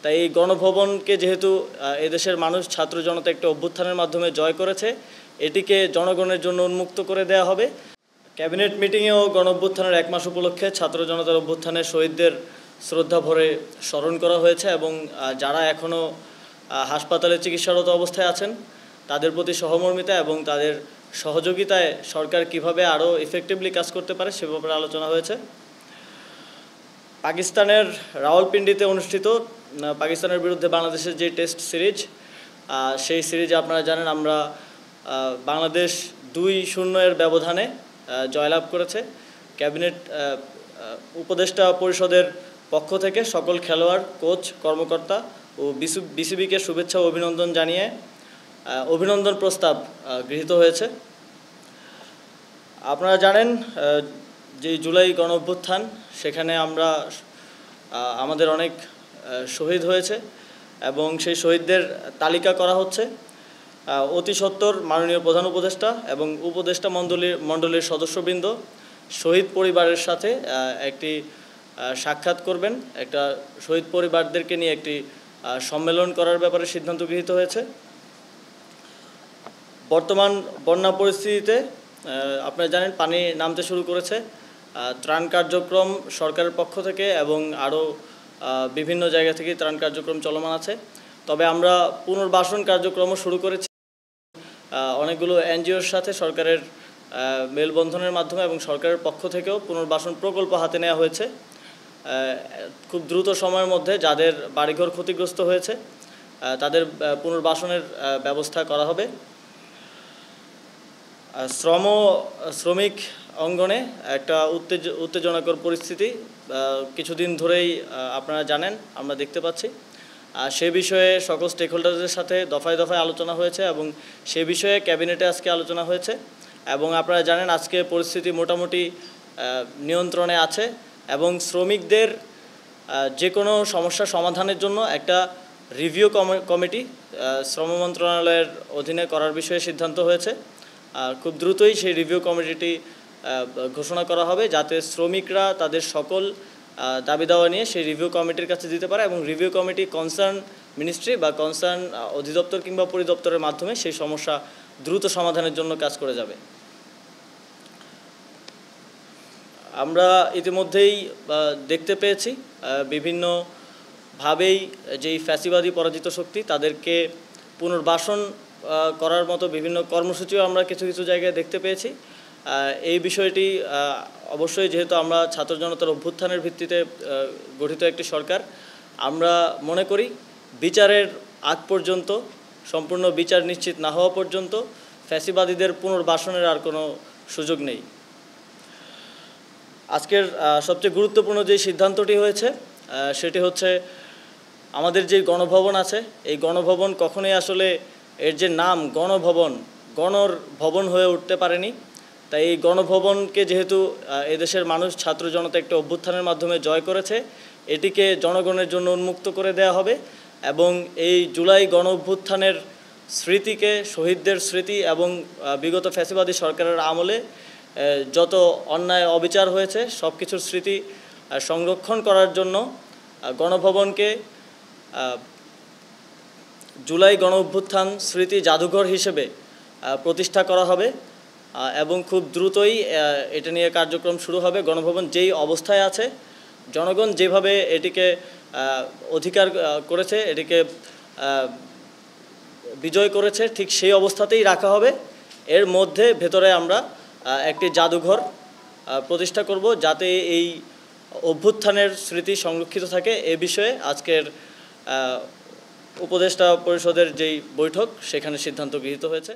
তাই এই গণভবনকে যেহেতু এদেশের মানুষ ছাত্র জনতা একটা অভ্যুত্থানের মাধ্যমে জয় করেছে, এটিকে জনগণের জন্য উন্মুক্ত করে দেওয়া হবে। ক্যাবিনেট মিটিংয়েও গণঅভ্যুত্থানের 1 মাস উপলক্ষে ছাত্র জনতার অভ্যুত্থানের শহীদদের শ্রদ্ধা ভরে স্মরণ করা হয়েছে এবং যারা এখনও হাসপাতালে চিকিৎসারত অবস্থায় আছেন তাদের প্রতি সহমর্মিতা এবং তাদের সহযোগিতায় সরকার কিভাবে আরও ইফেক্টিভলি কাজ করতে পারে সে ব্যাপারে আলোচনা হয়েছে। পাকিস্তানের রাওয়ালপিন্ডিতে অনুষ্ঠিত পাকিস্তানের বিরুদ্ধে বাংলাদেশের যে টেস্ট সিরিজ, সেই সিরিজে আপনারা জানেন আমরা বাংলাদেশ 2-0 ব্যবধানে জয়লাভ করেছে। ক্যাবিনেট উপদেষ্টা পরিষদের পক্ষ থেকে সকল খেলোয়াড়, কোচ, কর্মকর্তা ও বিসিবিকে শুভেচ্ছা ও অভিনন্দন জানিয়ে অভিনন্দন প্রস্তাব গৃহীত হয়েছে। আপনারা জানেন যে জুলাই গণঅভ্যুত্থান, সেখানে আমাদের অনেক শহীদ হয়েছে এবং সেই শহীদদের তালিকা করা হচ্ছে। অতি সত্বর মাননীয় প্রধান উপদেষ্টা এবং উপদেষ্টা মণ্ডলীর সদস্যবৃন্দ শহীদ পরিবারের সাথে একটি সাক্ষাৎ করবেন। একটা শহীদ পরিবারদেরকে নিয়ে একটি সম্মেলন করার ব্যাপারে সিদ্ধান্ত গৃহীত হয়েছে। বর্তমান বন্যা পরিস্থিতিতে আপনারা জানেন পানি নামতে শুরু করেছে। ত্রাণ কার্যক্রম সরকারের পক্ষ থেকে এবং আরও বিভিন্ন জায়গা থেকে ত্রাণ কার্যক্রম চলমান আছে। তবে আমরা পুনর্বাসন কার্যক্রমও শুরু করেছি অনেকগুলো এনজিওর সাথে সরকারের মেলবন্ধনের মাধ্যমে এবং সরকারের পক্ষ থেকেও পুনর্বাসন প্রকল্প হাতে নেওয়া হয়েছে। খুব দ্রুত সময়ের মধ্যে যাদের বাড়িঘর ক্ষতিগ্রস্ত হয়েছে তাদের পুনর্বাসনের ব্যবস্থা করা হবে। শ্রমিক অঙ্গনে একটা উত্তেজনাকর পরিস্থিতি কিছুদিন ধরেই আপনারা জানেন, আমরা দেখতে পাচ্ছি। সে বিষয়ে সকল স্টেকহোল্ডারদের সাথে দফায় দফায় আলোচনা হয়েছে এবং সে বিষয়ে ক্যাবিনেটে আজকে আলোচনা হয়েছে এবং আপনারা জানেন আজকে পরিস্থিতি মোটামুটি নিয়ন্ত্রণে আছে এবং শ্রমিকদের যে কোনো সমস্যা সমাধানের জন্য একটা রিভিউ কমিটি শ্রম মন্ত্রণালয়ের অধীনে করার বিষয়ে সিদ্ধান্ত হয়েছে। খুব দ্রুতই সেই রিভিউ কমিটিটি ঘোষণা করা হবে যাতে শ্রমিকরা তাদের সকল দাবি দাওয়া নিয়ে সেই রিভিউ কমিটির কাছে দিতে পারে এবং রিভিউ কমিটি কনসার্ন মিনিস্ট্রি বা কনসার্ন অধিদপ্তর কিংবা পরিদপ্তরের মাধ্যমে সেই সমস্যা দ্রুত সমাধানের জন্য কাজ করে যাবে। আমরা ইতিমধ্যেই দেখতে পেয়েছি বিভিন্নভাবেই যেই ফ্যাসিবাদী পরাজিত শক্তি তাদেরকে পুনর্বাসন করার মতো বিভিন্ন কর্মসূচিও আমরা কিছু কিছু জায়গায় দেখতে পেয়েছি। এই বিষয়টি অবশ্যই যেহেতু আমরা ছাত্র জনতার অভ্যুত্থানের ভিত্তিতে গঠিত একটি সরকার, আমরা মনে করি বিচারের আগ পর্যন্ত, সম্পূর্ণ বিচার নিশ্চিত না হওয়া পর্যন্ত ফ্যাসিবাদীদের পুনর্বাসনের আর কোনো সুযোগ নেই। আজকের সবচেয়ে গুরুত্বপূর্ণ যে সিদ্ধান্তটি হয়েছে সেটি হচ্ছে আমাদের যে গণভবন আছে, এই গণভবন কখনোই আসলে এর যে নাম গণভবন, গণর ভবন হয়ে উঠতে পারেনি। তাই এই গণভবনকে যেহেতু এদেশের মানুষ ছাত্র জনতা একটা অভ্যুত্থানের মাধ্যমে জয় করেছে, এটিকে জনগণের জন্য উন্মুক্ত করে দেওয়া হবে এবং এই জুলাই গণ অভ্যুত্থানের স্মৃতিকে, শহীদদের স্মৃতি এবং বিগত ফ্যাসিবাদী সরকারের আমলে যত অন্যায় অবিচার হয়েছে সব কিছুর স্মৃতি সংরক্ষণ করার জন্য গণভবনকে জুলাই গণ অভ্যুত্থান স্মৃতি জাদুঘর হিসেবে প্রতিষ্ঠা করা হবে এবং খুব দ্রুতই এটা নিয়ে কার্যক্রম শুরু হবে। গণভবন যেই অবস্থায় আছে, জনগণ যেভাবে এটিকে অধিকার করেছে, এটিকে বিজয় করেছে, ঠিক সেই অবস্থাতেই রাখা হবে। এর মধ্যে ভেতরে আমরা একটি জাদুঘর প্রতিষ্ঠা করব যাতে এই অভ্যুত্থানের স্মৃতি সংরক্ষিত থাকে। এ বিষয়ে আজকের উপদেষ্টা পরিষদের যেই বৈঠক সেখানে সিদ্ধান্ত গৃহীত হয়েছে।